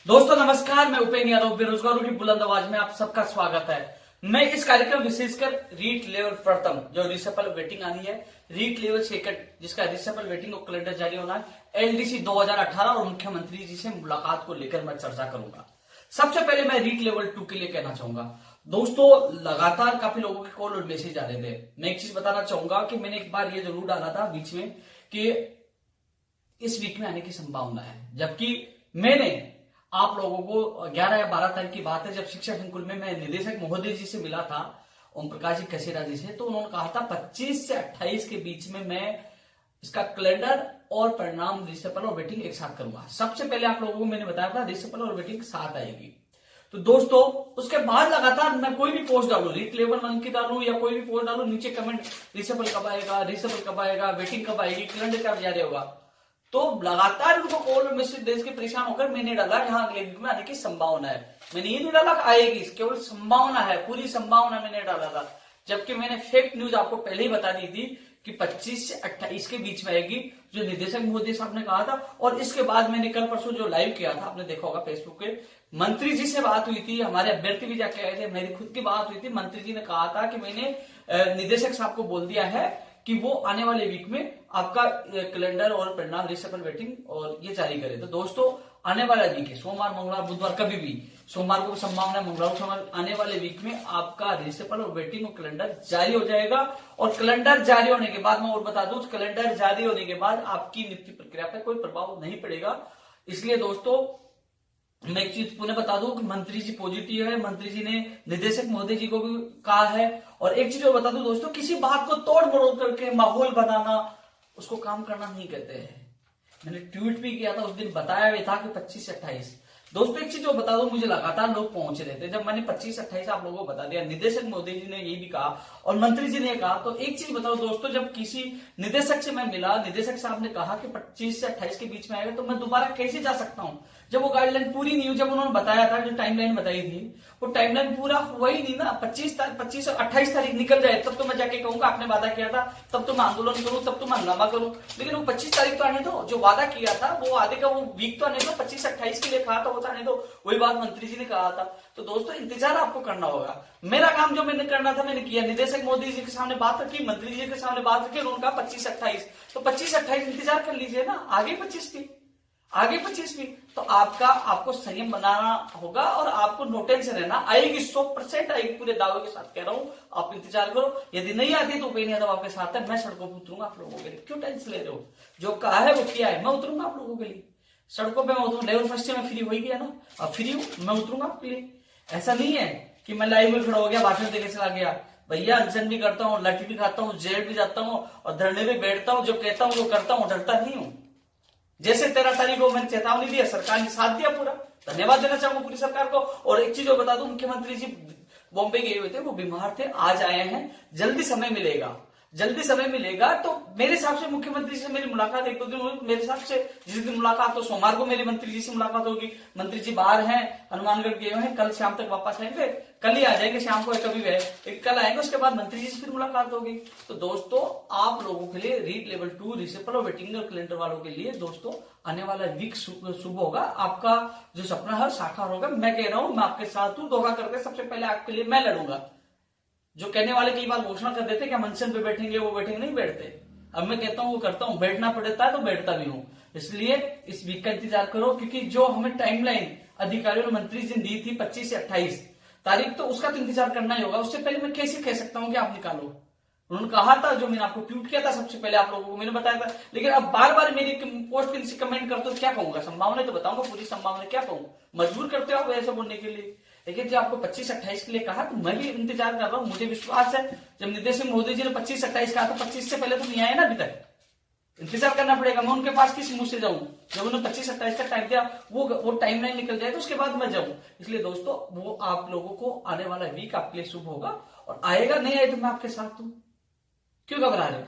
दोस्तों नमस्कार, मैं उपेन्द्र यादव बेरोजगारों की बुलंद आवाज में आप सबका स्वागत है। मैं इस कार्यक्रम विशेषकर रीट लेवल प्रथम जो रिसेपल वेटिंग आनी है, रीट लेवल सेकंड जिसका रिसेपल वेटिंग और कैलेंडर जारी होना है, एलडीसी 2018 और मुख्यमंत्री जी से मुलाकात को लेकर मैं चर्चा करूंगा। सबसे पहले मैं रीट लेवल 2 के लिए कहना चाहूंगा। दोस्तों लगातार काफी लोगों के कॉल और मैसेज आ रहे थे। मैं एक चीज बताना चाहूंगा कि मैंने एक बार ये जरूर डाला था बीच में कि इस वीक में आने की संभावना है, जबकि मैंने आप लोगों को 11 या 12 तारीख की बात है, जब शिक्षा संकुल में मैं निदेशक महोदय जी से मिला था, ओम प्रकाश जी कसेरा जी से, तो उन्होंने कहा था 25 से 28 के बीच में मैं इसका कैलेंडर और परिणाम रिसेपल और वेटिंग एक साथ करूंगा। सबसे पहले आप लोगों को मैंने बताया था रिसेपल और वेटिंग साथ आएगी। तो दोस्तों उसके बाद लगातार मैं कोई भी पोस्ट डालू, रीट लेवल 1 की डालू या कोई भी पोस्ट डालू, नीचे कमेंट रिसेपल कब आएगा, रिसेपल कब आएगा, वेटिंग कब आएगी, कैलेंडर कब जारी होगा। तो लगातार उनको कॉल और मैसेज देश के परेशान होकर मैंने डाला कि हाँ अगले वीक में आने की संभावना है। मैंने ये नहीं डाला कि आएगी, केवल संभावना है, पूरी संभावना मैंने डाला था। जबकि मैंने फेक न्यूज आपको पहले ही बता दी थी कि 25 से 28 के बीच में आएगी, जो निदेशक महोदय साहब ने कहा था। और इसके बाद मैंने कल परसों जो लाइव किया था, आपने देखा होगा फेसबुक पे, मंत्री जी से बात हुई थी, हमारे अभ्यर्थी भी जाके आए थे, मेरी खुद की बात हुई थी। मंत्री जी ने कहा था कि मैंने निदेशक साहब को बोल दिया है कि वो आने वाले वीक में आपका कैलेंडर और परिणाम रिसेपल वेटिंग और ये जारी करे। तो दोस्तों आने वाला वीक है, सोमवार मंगलवार बुधवार कभी भी, सोमवार को संभावना है, मंगलवार को, आने वाले वीक में आपका रिसेपल और वेटिंग और कैलेंडर जारी हो जाएगा। और कैलेंडर जारी होने के बाद मैं और बता दूं, कैलेंडर जारी होने के बाद आपकी नियुक्ति प्रक्रिया पर कोई प्रभाव नहीं पड़ेगा। इसलिए दोस्तों मैं एक चीज पुनः बता दूं कि मंत्री जी पॉजिटिव है, मंत्री जी ने निदेशक महोदय जी को भी कहा है। और एक चीज और बता दूं दोस्तों, किसी बात को तोड़ मरोड़ करके माहौल बनाना, उसको काम करना नहीं कहते हैं। मैंने ट्वीट भी किया था उस दिन, बताया भी था कि 25 से 28। दोस्तों एक चीज और बता दो, मुझे लगातार लोग पहुंच रहे थे, जब मैंने 25 से 28 आप लोगों को बता दिया, निदेशक महोदय जी ने यही भी कहा और मंत्री जी ने कहा। तो एक चीज बताओ दोस्तों, जब किसी निदेशक से मैं मिला, निदेशक साहब ने कहा कि 25 से 28 के बीच में आएगा, तो मैं दोबारा कैसे जा सकता हूं जब वो गाइडलाइन पूरी नहीं हुई। जब उन्होंने बताया था, जो टाइमलाइन बताई थी, वो टाइमलाइन पूरा हुआ ही नहीं ना। 25 और 28 तारीख निकल जाए तब तो मैं जाके कहूंगा आपने वादा किया था, तब तो मैं आंदोलन करूं, तब तो मैं हंगामा करूं। लेकिन वो 25 तारीख तो आने दो, जो वादा किया था वो आधे का वो वीक तो आने दो, 25 से 28 के लिए कहा था वो तो आने दो। वही बात मंत्री जी ने कहा था। तो दोस्तों इंतजार आपको करना होगा। मेरा काम जो मैंने करना था मैंने किया, निदेशक मोदी जी के सामने बात रखी, मंत्री जी के सामने बात रखी, उन्होंने कहा 25 28। तो 25 28 इंतजार कर लीजिए ना, आगे 25 की, आगे 25 की। तो आपको संयम बनाना होगा और आपको नो टेंशन रहना, आएगी 100% आएगी, पूरे दावे के साथ कह रहा हूं। आप इंतजार करो, यदि नहीं आती तो उपेन्द्र यादव आपके साथ है, मैं सड़कों पर उतरूंगा आप लोगों के लिए। क्यों टेंशन ले रहे हो? जो कहा है वो किया है, मैं उतरूंगा आप लोगों के लिए सड़कों पे। मैं उतरूंगा, लेवल फर्स्ट में फ्री हो ही गया ना, अब फ्री हूं, मैं उतरूंगा आपके लिए। ऐसा नहीं है कि मैं लाइव में खड़ा हो गया, भाषण देकर चला गया। भैया अनशन भी करता हूँ, लाठी भी खाता हूँ, जेल भी जाता हूँ और धरने भी बैठता हूँ, जो कहता हूँ वो करता हूँ, डरता नहीं हूँ। जैसे 13 तारीख को मैंने चेतावनी दिया, सरकार ने साथ दिया पूरा, धन्यवाद देना चाहूंगा पूरी सरकार को। और एक चीज और बता दूं, मुख्यमंत्री जी बॉम्बे गए हुए थे, वो बीमार थे, आज आए हैं, जल्दी समय मिलेगा, जल्दी समय मिलेगा। तो मेरे हिसाब से मुख्यमंत्री से मेरी मुलाकात एक दो दिन, मेरे हिसाब से जिस दिन मुलाकात हो, सोमवार को मेरी मंत्री जी से मुलाकात होगी। मंत्री जी बाहर हैं, हनुमानगढ़ गए हुए हैं, कल शाम तक वापस आएंगे, कल ही आ जाएंगे शाम को, कभी भी कल आएंगे, उसके बाद मंत्री जी से फिर मुलाकात होगी। तो दोस्तों आप लोगों के लिए रीट लेवल 2 रिसेपल और वेटिंग और कैलेंडर वालों के लिए दोस्तों आने वाला वीक शुभ होगा। आपका जो सपना है साकार होगा। मैं कह रहा हूं, मैं आपके साथ हूं। धोखा करके सबसे पहले आपके लिए मैं लड़ूंगा। जो कहने वाले कई बार घोषणा कर देते क्या मंचन पे बैठेंगे, वो बैठेंगे, नहीं बैठते। अब मैं कहता हूं वो करता हूं, बैठना पड़ता है तो बैठता भी हूं। इसलिए इस वीक का इंतजार करो, क्योंकि जो हमें टाइमलाइन अधिकारियों ने मंत्री जी ने दी थी 25 से 28 तारीख, तो उसका तो इंतजार करना ही होगा। उससे पहले मैं कैसे कह सकता हूं कि आप निकालो? उन्होंने कहा था, जो मैंने आपको ट्वीट किया था सबसे पहले आप लोगों को मैंने बताया था। लेकिन अब बार बार मेरी पोस्ट पे कमेंट करते हो, क्या कहूंगा? संभावना तो बताऊंगा, पूरी संभावना क्या कहूं? मजबूर करते हो आप ऐसे बोलने के लिए। लेकिन जब आपको 25 28 के लिए कहा तो मैं भी इंतजार कर रहा हूं। मुझे विश्वास है, जब निदेशक महोदय जी ने 25 28 कहा तो 25 से पहले तो नहीं आए ना, अभी तक इंतजार करना पड़ेगा। मैं उनके पास किस मुंह से जाऊं? जब उन्होंने 25 28 का टाइम दिया, वो टाइम लाइन निकल जाए तो उसके बाद मैं जाऊं। इसलिए दोस्तों वो आप लोगों को आने वाला वीक आपके लिए शुभ होगा, और आएगा, नहीं आए तो मैं आपके साथ हूं। क्यों घबरा रहे हो?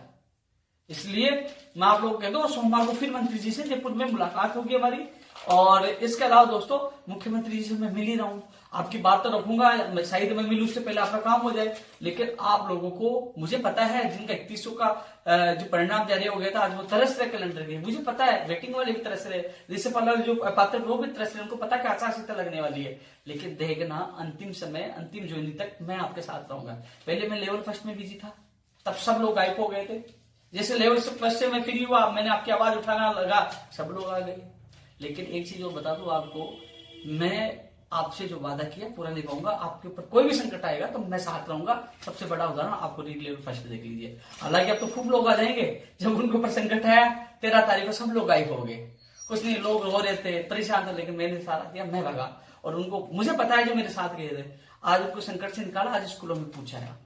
इसलिए मैं आप लोगों को कह दूं, सोमवार को फिर मंत्री जी से जयपुर में मुलाकात होगी हमारी। और इसके अलावा दोस्तों मुख्यमंत्री जी से मैं मिल ही रहा हूं। आपकी बात तो रखूंगा, मैं शायद मैं मिलूं उससे पहले आपका काम हो जाए, लेकिन आप लोगों को मुझे पता है जिनका 3100 का जो परिणाम जारी हो गया था, आज वो तरस रहे कैलेंडर के। मुझे पता है वेटिंग वाले भी तरस रहे, रिसेप वाले जो पात्र वो भी तरस रहे, उनको पता है कि आचार संहिता लगने वाली है। लेकिन देखना अंतिम समय, अंतिम ज्वाइनिंग तक मैं आपके साथ रहूंगा। पहले मैं लेवल फर्स्ट में बिजी था, तब सब लोग गायब हो गए थे। जैसे लेवल फर्स्ट से मैं फ्री हुआ, मैंने आपकी आवाज उठाना लगा, सब लोग आ गए। लेकिन एक चीज और बता दूं आपको, मैं आपसे जो वादा किया पूरा निभाऊंगा। आपके ऊपर कोई भी संकट आएगा तो मैं साथ रहूंगा। सबसे बड़ा उदाहरण आपको रीड लेवल फर्स्ट देख लीजिए। हालांकि अब तो खूब लोग आ जाएंगे, जब उनके ऊपर संकट आया 13 तारीख को सब लोग गायब हो गए। कुछ नहीं, लोग रो रहे थे, परेशान थे, लेकिन मैंने सारा किया, मैं भगा। और उनको मुझे पता है जो मेरे साथ गए थे, आज उनको संकट से निकाला, आज स्कूलों में पूछाया।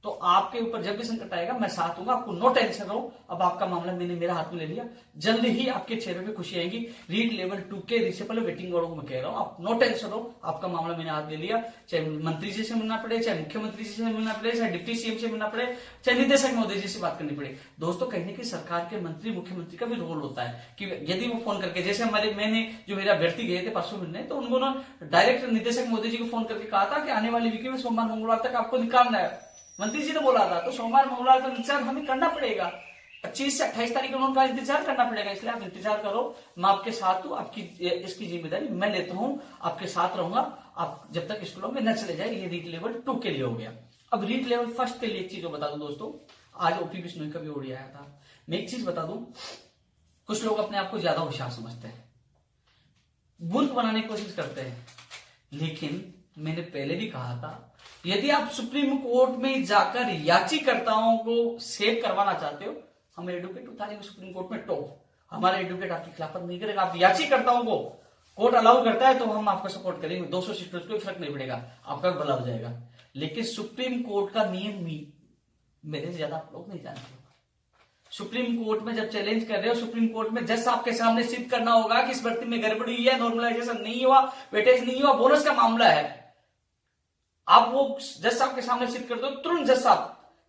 तो आपके ऊपर जब भी संकट आएगा मैं साथ हूंगा, आपको नो टेंशन रहो। अब आपका मामला मैंने मेरे हाथ में ले लिया, जल्द ही आपके चेहरे पे खुशी आएगी। रीड लेवल 2 के रिसेपल वेटिंग वालों को मैं कह रहा हूं, आप नो टेंशन रहो, आपका मामला मैंने हाथ ले लिया। चाहे मंत्री जी से मिलना पड़े, चाहे मुख्यमंत्री जी से मिलना पड़े, चाहे डिप्टी सीएम से मिलना पड़े, चाहे निदेशक महोदय जी से बात करनी पड़े। दोस्तों, कहने की सरकार के मंत्री मुख्यमंत्री का भी रोल होता है कि यदि वो फोन करके, जैसे मैंने जो मेरा अभ्यर्थी गए थे परसों मिलने, तो उन्होंने डायरेक्ट निदेशक मोदी जी को फोन करके कहा था कि आने वाली वीक में सोमवार मंगलवार तक आपको निकालना है। मंत्री जी ने बोला था, तो सोमवार मंगलवार का इंतजार हमें करना पड़ेगा। 25 से 28 तारीख को उनका इंतजार करना पड़ेगा, इसलिए आप इंतजार करो, मैं आपके साथ हूं। आपकी इसकी जिम्मेदारी मैं लेता हूं, आपके साथ रहूंगा, आप जब तक स्कूलों में न चले जाए। ये रीड लेवल 2 के लिए हो गया। अब रीड लेवल फर्स्ट के लिए एक चीज बता दूं दोस्तों, आज ओपी बिश्नोई का भी ऑडियो आया था। मैं एक चीज बता दूं, कुछ लोग अपने आप को ज्यादा होशियार समझते हैं, मूर्ख बनाने की कोशिश करते हैं, लेकिन मैंने पहले भी कहा था, यदि आप सुप्रीम कोर्ट में जाकर याचिकाकर्ताओं को सेव करवाना चाहते हो, हम एडवोकेट उतारेंगे सुप्रीम कोर्ट में टॉप। हमारा एडवोकेट आपकी खिलाफत नहीं करेगा। आप याचिकाकर्ताओं को कोर्ट अलाउ करता है तो हम आपको सपोर्ट करेंगे, 200 सीटों कोई फर्क नहीं पड़ेगा, आपका भला हो जाएगा। लेकिन सुप्रीम कोर्ट का नियम मेरे से ज्यादा आप लोग नहीं जानते। सुप्रीम कोर्ट में जब चैलेंज कर रहे हो, सुप्रीम कोर्ट में जज साहब के सामने सिद्ध करना होगा कि इस भर्ती में गड़बड़ी हुई है, नॉर्मलाइजेशन नहीं हुआ, वेटेज नहीं हुआ, बोनस का मामला है। आप वो जज साहब के सामने सिद्ध कर दो तुरंत, जज साहब,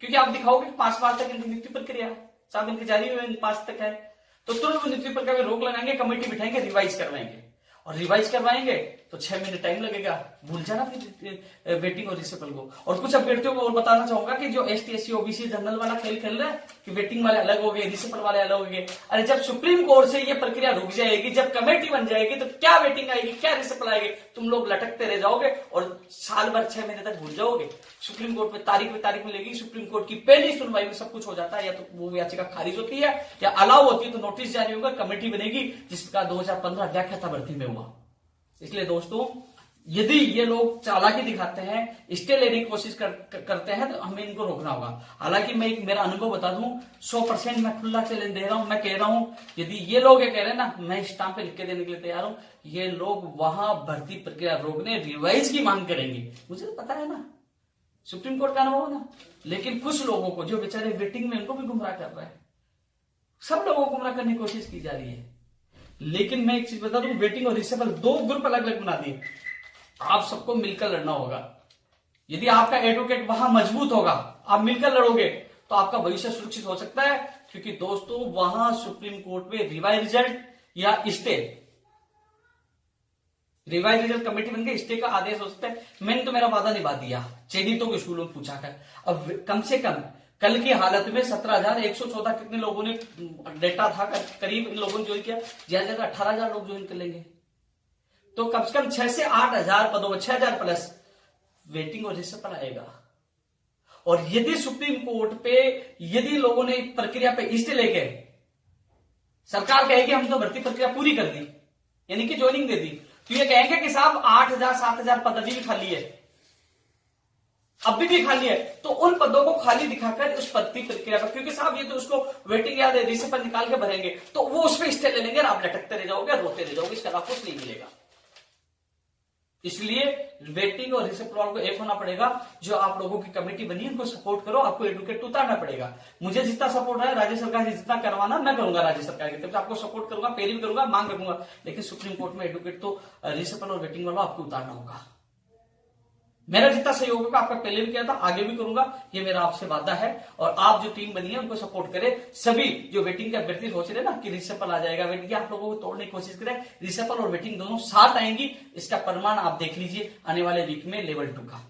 क्योंकि आप दिखाओगे कि 5 मार्च तक इनकी नियुक्ति प्रक्रिया साहब इनकी जारी हुई 5 तक है, तो तुरंत वो नियुक्ति प्रक्रिया में रोक लगाएंगे, कमेटी बिठाएंगे, रिवाइज करवाएंगे। और रिवाइज करवाएंगे तो 6 महीने टाइम लगेगा, भूल जाना फिर वेटिंग और रिसेपल को। और कुछ अभ्यर्थियों को और बताना चाहूंगा कि जो एसटी एससी ओबीसी जनरल वाला खेल खेल रहे हैं कि वेटिंग वाले अलग हो गए, रिसेपल वाले अलग हो गए। अरे जब सुप्रीम कोर्ट से ये प्रक्रिया रुक जाएगी, जब कमेटी बन जाएगी, तो क्या वेटिंग आएगी, क्या रिसेपल आएगी, तुम लोग लटकते रह जाओगे और साल भर 6 महीने तक भूल जाओगे। सुप्रीम कोर्ट में तारीख मिलेगी, सुप्रीम कोर्ट की पहली सुनवाई में सब कुछ हो जाता है, या तो वो याचिका खारिज होती है या अलाउ होती है, तो नोटिस जारी होगा, कमेटी बनेगी, जिसका 2015 व्याख्याता भर्ती में हुआ। इसलिए दोस्तों, यदि ये लोग चालाकी दिखाते हैं, स्टे लेने की कोशिश करते हैं, तो हमें इनको रोकना होगा। हालांकि मैं एक मेरा अनुभव बता दूं, 100% मैं खुला चैलेंज दे रहा हूं, मैं कह रहा हूं, यदि ये लोग ये कह रहे हैं ना, मैं स्टाम्प पे लिख के देने के लिए तैयार हूं। ये लोग वहां भर्ती प्रक्रिया रोकने, रिवाइज की मांग करेंगे, मुझे तो पता है ना, सुप्रीम कोर्ट का अनुभव ना। लेकिन कुछ लोगों को जो बेचारे वेटिंग में, उनको भी गुमराह कर रहा है, सब लोगों को गुमराह करने की कोशिश की जा रही है। लेकिन मैं एक चीज बता दूं, वेटिंग और रिसेपल 2 ग्रुप अलग अलग बना दिए, आप सबको मिलकर लड़ना होगा। यदि आपका एडवोकेट वहां मजबूत होगा, आप मिलकर लड़ोगे, तो आपका भविष्य सुरक्षित हो सकता है। क्योंकि दोस्तों, वहां सुप्रीम कोर्ट में रिवाइज रिजल्ट या स्टे, रिवाइज रिजल्ट कमेटी बनकर स्टे का आदेश हो सकता है। मैंने तो मेरा वादा निभा दिया, चयनितों के स्कूलों में पूछा कर। अब कम से कम कल की हालत में 17,114 कितने लोगों ने डेटा था, करीब इन लोगों ने ज्वाइन किया, ज्यादा ज्यादा 18,000 लोग ज्वाइन कर लेंगे, तो कम से कम 6 से 8,000 पदों में 6,000 प्लस वेटिंग और रिसेपल आएगा। और यदि सुप्रीम कोर्ट पे, यदि लोगों ने प्रक्रिया पे स्टे लेके, सरकार कहेगी हम तो भर्ती प्रक्रिया पूरी कर दी, यानी कि ज्वाइनिंग दे दी, तो ये कहेंगे कि साहब 8,000 7,000 पद अभी भी खाली है, अभी भी खाली है, तो उन पदों को खाली दिखाकर उस भर्ती प्रक्रिया पर, क्योंकि साहब ये तो उसको वेटिंग याद है, रिसेपल निकाल के भरेंगे, तो वो उसमें स्टे ले लेंगे और आप लटकते रह जाओगे, रोते रह जाओगे, इसका लाभ कुछ नहीं मिलेगा। इसलिए वेटिंग और रिसेपल वालों को एक होना पड़ेगा। जो आप लोगों की कमेटी बनी है, उनको सपोर्ट करो, आपको एडवोकेट उतारना पड़ेगा। मुझे जितना सपोर्ट है राज्य सरकार से जितना करवाना मैं करूंगा, राज्य सरकार की तरफ से आपको सपोर्ट करूंगा, पैरवी करूंगा, मांग रखूंगा। लेकिन सुप्रीम कोर्ट में एडवोकेट तो रिसेपल और वेटिंग वालों आपको उतारना होगा। मेरा जितना सहयोग होगा, आपका पहले भी किया था, आगे भी करूंगा, ये मेरा आपसे वादा है। और आप जो टीम बनी है उनको सपोर्ट करें। सभी जो वेटिंग के अभ्यर्थी सोच रहे हैं ना कि रिसेपल आ जाएगा, वेटिंग आप लोगों को तोड़ने की कोशिश करें, रिसेपल और वेटिंग दोनों साथ आएंगी। इसका प्रमाण आप देख लीजिए आने वाले वीक में लेवल 2 का।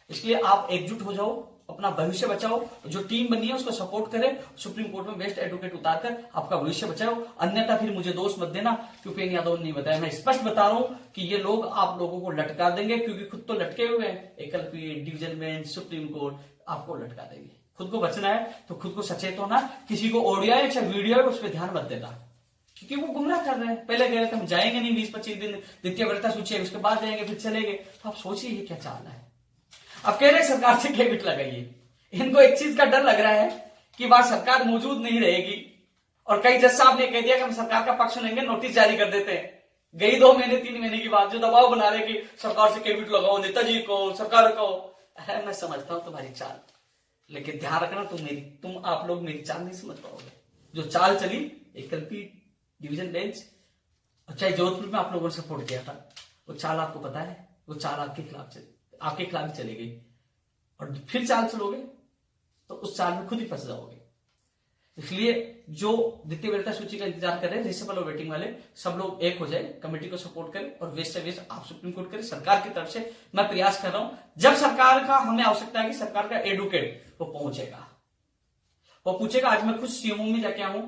इसलिए आप एकजुट हो जाओ, अपना भविष्य बचाओ, जो टीम बनी है उसको सपोर्ट करें, सुप्रीम कोर्ट में बेस्ट एडवोकेट उतारकर आपका भविष्य बचाओ। अन्यथा फिर मुझे दोष मत देना कि उपेंद्र यादव ने नहीं बताया। मैं स्पष्ट बता रहा हूं कि ये लोग आप लोगों को लटका देंगे, क्योंकि खुद तो लटके हुए हैं, एकल पीठ, डिवीजन बेंच, सुप्रीम कोर्ट, आपको लटका देंगे। खुद को बचना है तो खुद को सचेत होना, किसी को ऑडियो है चाहे वीडियो है उस पर ध्यान मत देना, क्योंकि वो गुमराह कर रहे हैं। पहले कह रहे थे हम जाएंगे नहीं 20-25 दिन द्वितीय वरीयता सूची है, उसके बाद जाएंगे, फिर चलेंगे। तो आप सोचिए ये क्या चाल है। अब कह रहे सरकार से कैबिट लगाइए, इनको एक चीज का डर लग रहा है कि वहां सरकार मौजूद नहीं रहेगी। और कई जज साहब ने कह दिया कि हम सरकार का पक्ष लेंगे, नोटिस जारी कर देते हैं। गई 2 महीने 3 महीने की बात, जो दबाव बना रहे कि सरकार से कैबिट लगाओ, नेताजी को, सरकार को। अरे मैं समझता हूं तुम्हारी चाल, लेकिन ध्यान रखना तुम आप लोग मेरी चाल नहीं समझ पाओगे। जो चाल चली एकल पीठ, डिवीजन बेंच, और चाहे जोधपुर में आप लोगों ने सपोर्ट किया था, वो चाल आपको पता है, वो चाल आपके खिलाफ ही चलेगी। और फिर चाल चलोगे तो उस चाल में खुद ही फंस जाओगे। इसलिए जो द्वितीय वरीयता सूची का इंतजार कर रहे हैं, रिसेपल और वेटिंग वाले, सब लोग एक हो जाए, कमेटी को सपोर्ट करें और वेस्ट से वेस्ट आप सुप्रीम कोर्ट करें। सरकार की तरफ से मैं प्रयास कर रहा हूं, जब सरकार का हमें आवश्यकता है कि सरकार का एडवोकेट वो पहुंचेगा, वो पूछेगा। आज मैं खुद सीएमओ में जाके आऊं,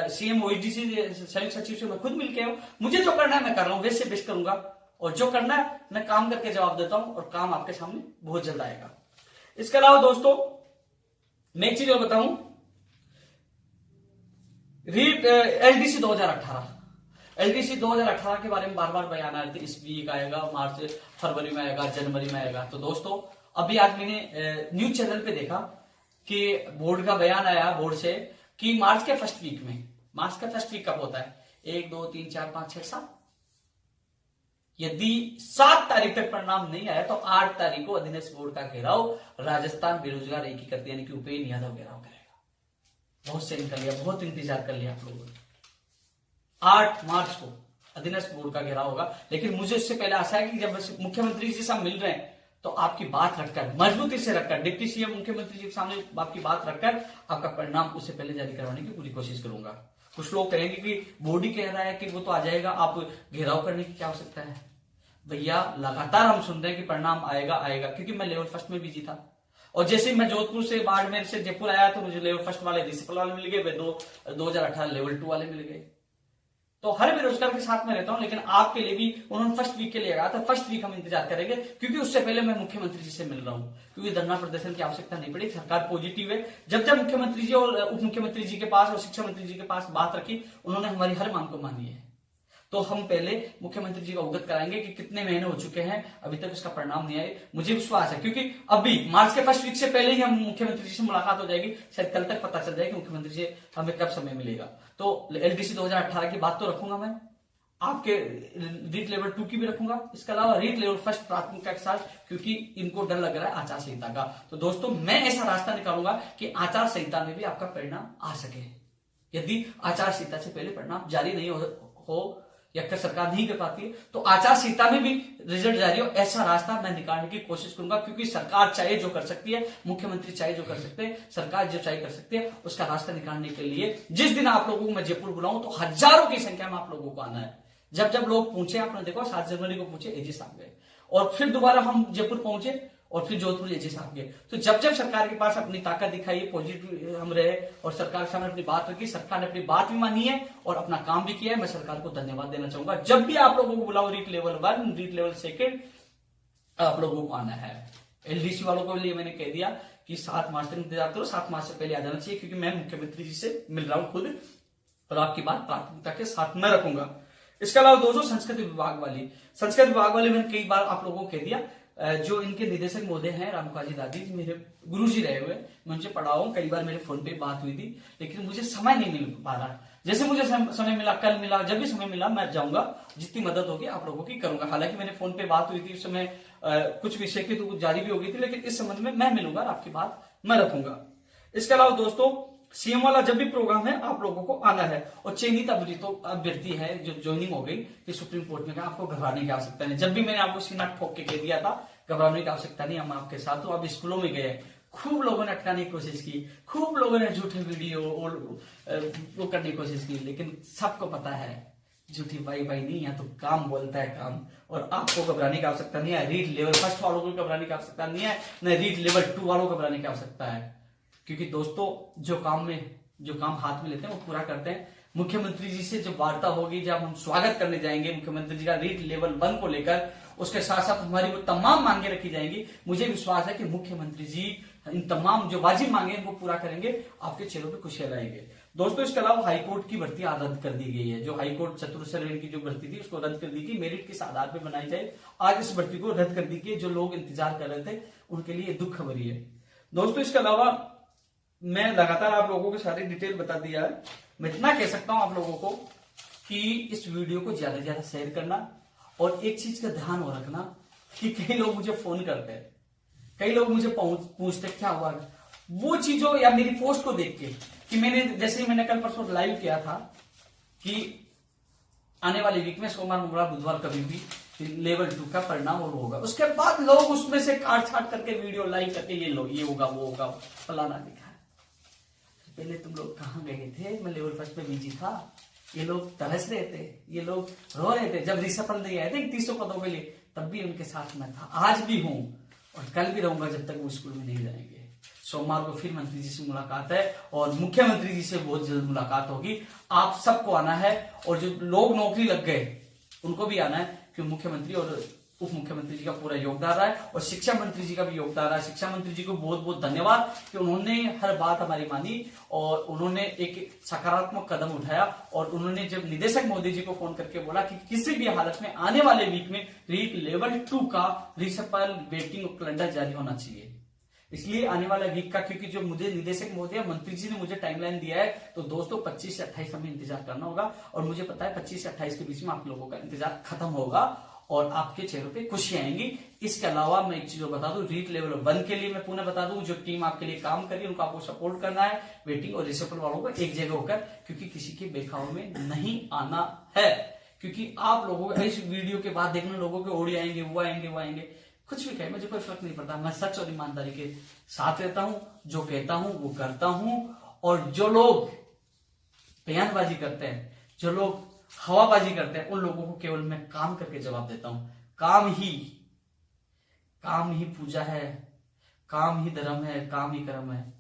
सीएम ओएसडीसी संयुक्त सचिव से मैं खुद मिलके आऊं। मुझे जो करना है मैं कर रहा हूं, वेस्ट से बेस्ट करूंगा, और जो करना है मैं काम करके जवाब देता हूं, और काम आपके सामने बहुत जल्द आएगा। इसके अलावा दोस्तों मैं एक चीज और बताऊं, एलडीसी 2018 के बारे में बार बार बयान आ रहे थे, इस वीक आएगा, मार्च फरवरी में आएगा, जनवरी में आएगा। तो दोस्तों अभी आज मैंने न्यूज चैनल पे देखा कि बोर्ड का बयान आया, बोर्ड से, कि मार्च के फर्स्ट वीक में, मार्च का फर्स्ट वीक कब होता है, 1 2 3 4 5 6 7, यदि 7 तारीख तक परिणाम नहीं आया तो 8 तारीख को अधीनस्थ बोर्ड का घेराव राजस्थान बेरोजगार एकीकृत यानी कि उपेंद्र यादव घेराव करेगा। बहुत सेंड कर लिया, बहुत इंतजार कर लिया आप लोगों ने। 8 मार्च को अधीनस्थ बोर्ड का घेराव होगा, लेकिन मुझे उससे पहले आशा है कि जब मुख्यमंत्री जी से हम मिल रहे हैं तो आपकी बात रखकर, मजबूती से रखकर, डिप्टी सीएम मुख्यमंत्री जी के सामने आपकी बात रखकर आपका परिणाम उससे पहले जारी करवाने की पूरी कोशिश करूंगा। कुछ लोग कहेंगे कि बॉडी कह रहा है कि वो तो आ जाएगा, आप घेराव करने की क्या आवश्यकता है। भैया लगातार हम सुन रहे हैं कि परिणाम आएगा आएगा, क्योंकि मैं लेवल फर्स्ट में बिजी था, और जैसे ही मैं जोधपुर से, बाड़मेर से जयपुर आया तो मुझे लेवल फर्स्ट वाले रिसेपल वाले मिल गए, वे 2018 लेवल 2 वाले मिल गए। तो हर बेरोजगार के साथ में रहता हूं, लेकिन आपके लिए भी उन्होंने फर्स्ट वीक के लिए कहा था। फर्स्ट वीक हम इंतजार करेंगे, क्योंकि उससे पहले मैं मुख्यमंत्री जी से मिल रहा हूं, क्योंकि धरना प्रदर्शन की आवश्यकता नहीं पड़ी। सरकार पॉजिटिव है। जब जब मुख्यमंत्री जी और उप मुख्यमंत्री जी के पास और शिक्षा मंत्री जी के पास बात रखी, उन्होंने हमारी हर मांग को मानी है। तो हम पहले मुख्यमंत्री जी को अवगत कराएंगे कि कितने महीने हो चुके हैं, अभी तक उसका परिणाम नहीं आए। मुझे विश्वास है, क्योंकि अभी मार्च के फर्स्ट वीक से पहले ही हम मुख्यमंत्री जी से मुलाकात हो जाएगी। शायद कल तक पता चल जाए कि मुख्यमंत्री जी हमें कब समय मिलेगा। तो एलडीसी 2018 की बात तो रखूंगा मैं, आपके रीट लेवल 2 की भी रखूंगा, इसके अलावा रीट लेवल फर्स्ट प्राथमिकता के साथ, क्योंकि इनको डर लग रहा है आचार संहिता का। तो दोस्तों मैं ऐसा रास्ता निकालूंगा कि आचार संहिता में भी आपका परिणाम आ सके। यदि आचार संहिता से पहले परिणाम जारी नहीं हो या फिर सरकार नहीं कर पाती है, तो आचार संहिता में भी रिजल्ट जारी हो, ऐसा रास्ता मैं निकालने की कोशिश करूंगा। क्योंकि सरकार चाहे जो कर सकती है, मुख्यमंत्री चाहे जो कर सकते हैं, सरकार जो चाहे कर सकती है, उसका रास्ता निकालने के लिए जिस दिन आप लोगों को मैं जयपुर बुलाऊं तो हजारों की संख्या में आप लोगों को आना है। जब जब लोग पूछे, आपने देखो 7 जनवरी को पूछे, एजी साहब गए, और फिर दोबारा हम जयपुर पहुंचे, और फिर जोधपुर एजी साहब गए। तो जब जब सरकार के पास अपनी ताकत दिखाई, पॉजिटिव हम रहे और सरकार के सामने अपनी बात रखी, सरकार ने अपनी बात भी मानी है और अपना काम भी किया है। मैं सरकार को धन्यवाद देना चाहूंगा। जब भी आप लोगों को बुलाओ रीट लेवल 1, रीट लेवल 2, आप लोगों को आना है। एलडीसी वालों को लिए मैंने कह दिया कि 7 मार्च तक इंतजार करो, 7 मार्च से पहले आ जाना चाहिए, क्योंकि मैं मुख्यमंत्री जी से मिल रहा हूं खुद, और आपकी बात प्राथमिकता के साथ में रखूंगा। इसके अलावा दोस्तों संस्कृत विभाग वाली मैंने कई बार आप लोगों को कह दिया, जो इनके निदेशक महोदय हैं रामकाजी दादी, मेरे गुरुजी रहे हुए, मैं उनसे पढ़ा हूं। कई बार मेरे फोन पे बात हुई थी, लेकिन मुझे समय नहीं मिल पा रहा। जैसे मुझे समय मिला, कल मिला, जब भी समय मिला मैं जाऊंगा, जितनी मदद होगी आप लोगों की करूंगा। हालांकि मैंने फोन पे बात हुई थी, उस समय कुछ विषय की तो जारी भी हो गई थी, लेकिन इस संबंध में मैं मिलूंगा, आपकी बात मैं रखूंगा। इसके अलावा दोस्तों सीएम वाला जब भी प्रोग्राम है आप लोगों को आना है। और चयनित अभ्यर्थी है जो ज्वाइनिंग हो गई कि सुप्रीम कोर्ट में आपको घबराने की आवश्यकता नहीं। जब भी मैंने आपको सीना ठोक के कह दिया था घबराने की आवश्यकता नहीं, हम आपके साथ हूं। अब स्कूलों में गए, खूब लोगों ने अटकाने की कोशिश की, खूब लोगों ने झूठे वीडियो और वो करने की कोशिश की, लेकिन सबको पता है झूठी वाई नहीं है तो काम बोलता है काम। और आपको घबराने की आवश्यकता नहीं है, रीड लेवल फर्स्ट वालों को घबराने की आवश्यकता नहीं है, न रीड लेवल 2 वालों को घबराने की आवश्यकता है। क्योंकि दोस्तों जो काम हाथ में लेते हैं वो पूरा करते हैं। मुख्यमंत्री जी से जब वार्ता होगी, जब हम स्वागत करने जाएंगे मुख्यमंत्री जी का रीड लेवल 1 को लेकर, उसके साथ साथ हमारी वो तमाम मांगे रखी जाएंगी। मुझे विश्वास है कि मुख्यमंत्री जी इन तमाम जो वाजिब मांगे हैं वो पूरा करेंगे, आपके चेहरों पे खुशियां लाएंगे। दोस्तों इसके अलावा हाईकोर्ट की भर्ती रद्द कर दी गई है। जो हाईकोर्ट चतुर्थ श्रेणी की जो भर्ती थी उसको रद्द कर दी गई, मेरिट किस आधार पर बनाई जाए, आज इस भर्ती को रद्द कर दी गई। जो लोग इंतजार कर रहे थे उनके लिए दुख खबरी है। दोस्तों इसके अलावा मैं लगातार आप लोगों को सारी डिटेल बता दिया है। मैं इतना कह सकता हूं आप लोगों को कि इस वीडियो को ज्यादा से ज्यादा शेयर करना, और एक चीज का ध्यान हो रखना कि कई लोग मुझे फोन करते हैं, कई लोग मुझे पूछते क्या हुआ वो चीजों या मेरी पोस्ट को देख के, कि मैंने कल परसों लाइव किया था कि आने वाले वीक में सोमवार मंगलवार बुधवार कभी भी लेवल 2 का परिणाम और होगा। उसके बाद लोग उसमें से काट छाट करके वीडियो लाइव करके ये होगा वो होगा फलाना लिखा। पहले तुम लोग कहाँ गए थे? मैं लेवल 1 में बिजी था, ये लोग तरस रहे थे, ये लोग रो रहे थे जब रिसफल नहीं आए थे 300 पदों के लिए, तब भी उनके साथ मैं था, आज भी हूं और कल भी रहूंगा जब तक वो स्कूल में नहीं जाएंगे। सोमवार को फिर मंत्री जी से मुलाकात है और मुख्यमंत्री जी से बहुत जल्द मुलाकात होगी। आप सबको आना है, और जो लोग नौकरी लग गए उनको भी आना है, क्योंकि मुख्यमंत्री और उप मुख्यमंत्री जी का पूरा योगदान रहा है और शिक्षा मंत्री जी का भी योगदान रहा है। शिक्षा मंत्री जी को बहुत बहुत धन्यवाद कि उन्होंने हर बात हमारी मानी और उन्होंने एक सकारात्मक कदम उठाया। और उन्होंने जब निदेशक मोदी जी को फोन करके बोला कि किसी भी हालत में आने वाले वीक में रीट लेवल 2 का रिसफल वेटिंग कैलेंडर जारी होना चाहिए, इसलिए आने वाला वीक का, क्योंकि जो मुझे निदेशक महोदय मंत्री जी ने मुझे टाइमलाइन दिया है, तो दोस्तों 25 से 28 हमें इंतजार करना होगा। और मुझे पता है 25 से 28 के बीच में आप लोगों का इंतजार खत्म होगा और आपके चेहरों पे खुशी आएंगी। इसके अलावा मैं एक चीज बता दूं, रीट लेवल 1 के लिए मैं पुनः बता दूं, जो टीम आपके लिए काम कर रही है उनको आपको सपोर्ट करना है, वेटिंग और रिसफल वालों को एक जगह होकर, क्योंकि किसी के बेखाव में नहीं आना है। क्योंकि आप लोगों को इस वीडियो के बाद देखने लोगों के ओडी आएंगे, वो आएंगे, कुछ भी कहे मुझे कोई फर्क नहीं पड़ता। मैं सच और ईमानदारी के साथ रहता हूं, जो कहता हूं वो करता हूं। और जो लोग बयानबाजी करते हैं, जो लोग हवाबाजी करते हैं, उन लोगों को केवल मैं काम करके जवाब देता हूं। काम ही पूजा है, काम ही धर्म है, काम ही कर्म है।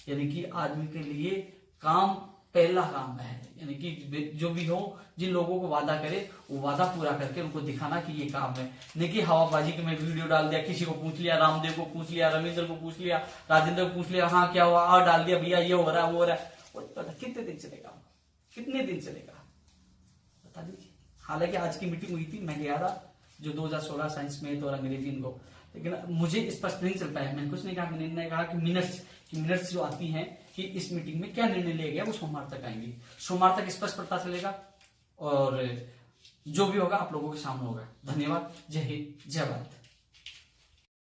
यानी कि आदमी के लिए काम पहला काम है। यानी कि जो भी हो, जिन लोगों को वादा करे वो वादा पूरा करके उनको दिखाना कि ये काम है, नहीं कि हवाबाजी के मैं वीडियो डाल दिया, किसी को पूछ लिया, रामदेव को पूछ लिया, रमेंद्र को पूछ लिया, राजेंद्र को पूछ लिया, हाँ क्या हुआ, और डाल दिया, भैया ये हो रहा है वो हो रहा है। कितने दिन चलेगा, कितने दिन चलेगा बता दीजिए। हालांकि आज की मीटिंग हुई थी, मैं गया था, जो 2016 साइंस में और अंग्रेजी इनको, लेकिन मुझे स्पष्ट नहीं चल पाया। मैंने कुछ नहीं कहा, मैंने कहा कि मिनट्स जो आती हैं कि इस मीटिंग में क्या निर्णय लिया गया वो सोमवार तक आएंगी। सोमवार तक स्पष्ट पता चलेगा और जो भी होगा आप लोगों के सामने होगा। धन्यवाद। जय हिंद, जय भारत।